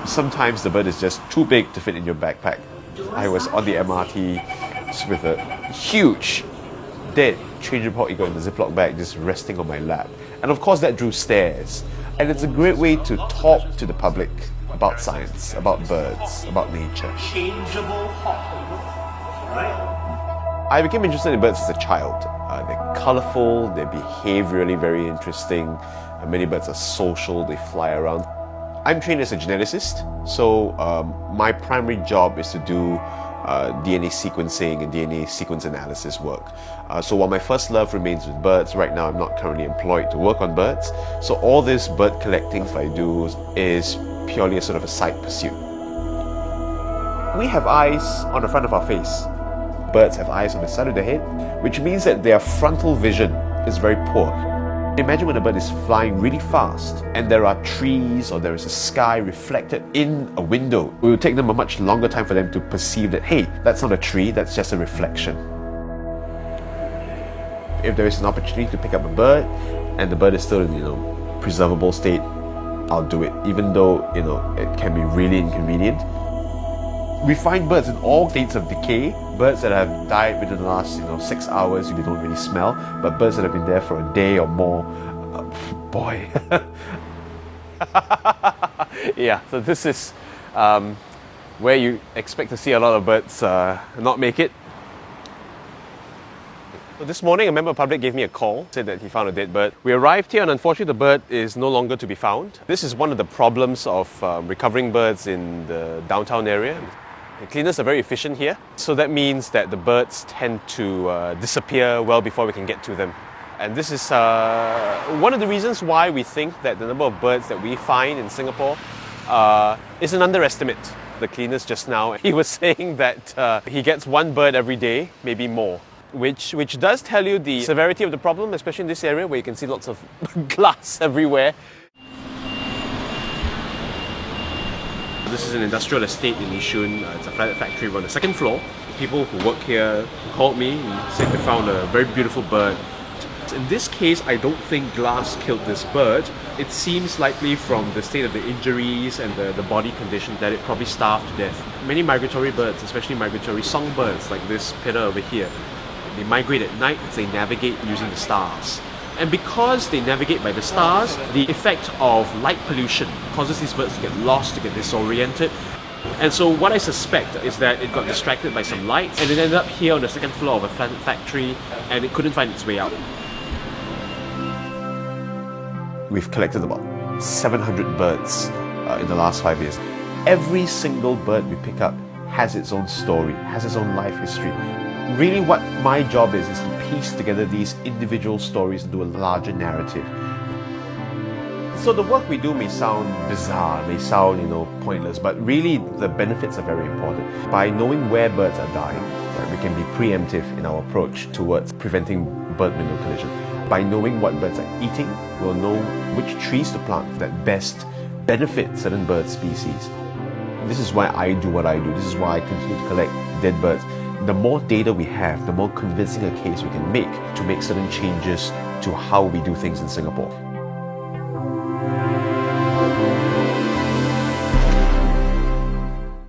Sometimes the bird is just too big to fit in your backpack. I was on the MRT just with a huge dead Chinese bald eagle in the Ziploc bag just resting on my lap. And of course that drew stares. And it's a great way to talk to the public about science, about birds, about nature. Changeable hawk, right? I became interested in birds as a child. They're colourful, they're behaviourally very interesting. Many birds are social, they fly around. I'm trained as a geneticist, so my primary job is to do DNA sequencing and DNA sequence analysis work. So while my first love remains with birds, right now I'm not currently employed to work on birds. So all this bird collecting I do is purely a sort of a side pursuit. We have eyes on the front of our face. Birds have eyes on the side of their head, which means that their frontal vision is very poor. Imagine when a bird is flying really fast and there are trees or there is a sky reflected in a window. It will take them a much longer time for them to perceive that, hey, that's not a tree, that's just a reflection. If there is an opportunity to pick up a bird and the bird is still in, preservable state, I'll do it, even though, it can be really inconvenient. We find birds in all states of decay. Birds that have died within the last 6 hours, you don't really smell, but birds that have been there for a day or more, boy. Yeah, so this is where you expect to see a lot of birds not make it. So this morning, a member of the public gave me a call, said that he found a dead bird. We arrived here and unfortunately the bird is no longer to be found. This is one of the problems of recovering birds in the downtown area. The cleaners are very efficient here, so that means that the birds tend to disappear well before we can get to them. And this is one of the reasons why we think that the number of birds that we find in Singapore is an underestimate. The cleaners just now, he was saying that he gets one bird every day, maybe more. Which does tell you the severity of the problem, especially in this area where you can see lots of glass everywhere. This is an industrial estate in Yishun. It's a flat factory on the second floor. People who work here called me and said they found a very beautiful bird. In this case, I don't think glass killed this bird. It seems likely from the state of the injuries and the body condition that it probably starved to death. Many migratory birds, especially migratory songbirds like this pitter over here, they migrate at night, they navigate using the stars. And because they navigate by the stars, the effect of light pollution causes these birds to get lost, to get disoriented. And so what I suspect is that it got distracted by some light and it ended up here on the second floor of a flat factory and it couldn't find its way out. We've collected about 700 birds in the last 5 years. Every single bird we pick up has its own story, has its own life history. Really what my job is to piece together these individual stories into a larger narrative. So the work we do may sound bizarre, may sound, pointless, but really the benefits are very important. By knowing where birds are dying, right, we can be preemptive in our approach towards preventing bird-window collision. By knowing what birds are eating, we'll know which trees to plant that best benefit certain bird species. This is why I do what I do. This is why I continue to collect dead birds. The more data we have, the more convincing a case we can make to make certain changes to how we do things in Singapore.